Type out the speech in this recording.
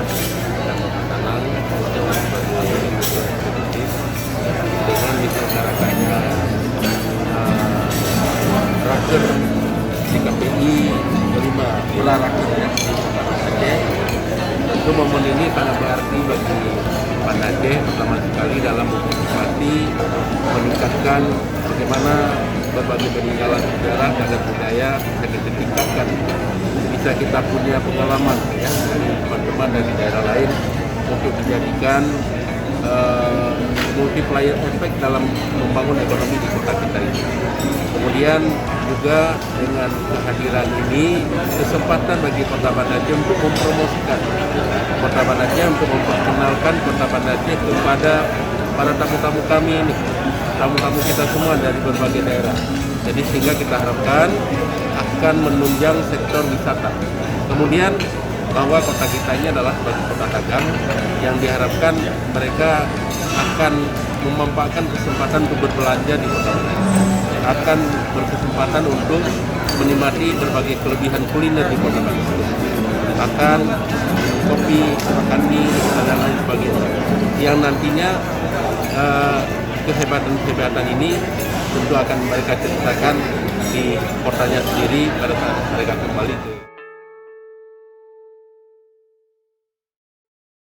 Indonesia dan Tanang dengan diselenggarakannya raker di KPI kelima Pula Raker ya di Kota Aceh. Tentu momen ini sangat berarti bagi Banda Aceh pertama sekali dalam mengantisipasi meningkatkan bagaimana berbagai peninggalan sejarah dan budaya bisa kita tingkatkan, bisa kita punya pengalaman ya dari teman-teman dari daerah lain untuk dijadikan multiplier effect dalam membangun ekonomi di kota kita ini. Kemudian juga dengan kehadiran ini kesempatan bagi Kota Banda Aceh untuk mempromosikan Kota Banda Aceh, untuk memperkenalkan Kota Banda Aceh kepada para tamu-tamu kami ini, tamu-tamu kita semua dari berbagai daerah. Jadi sehingga kita harapkan akan menunjang sektor wisata. Kemudian bahwa kota kita ini adalah sebagai kota dagang yang diharapkan mereka akan memanfaatkan kesempatan untuk berbelanja di kota ini, akan berkesempatan untuk menikmati berbagai kelebihan kuliner di kota ini, akan kopi, makan mie, dan lain sebagainya, yang nantinya kehebatan-kehebatan ini tentu akan mereka ceritakan di kotanya sendiri pada saat mereka kembali ke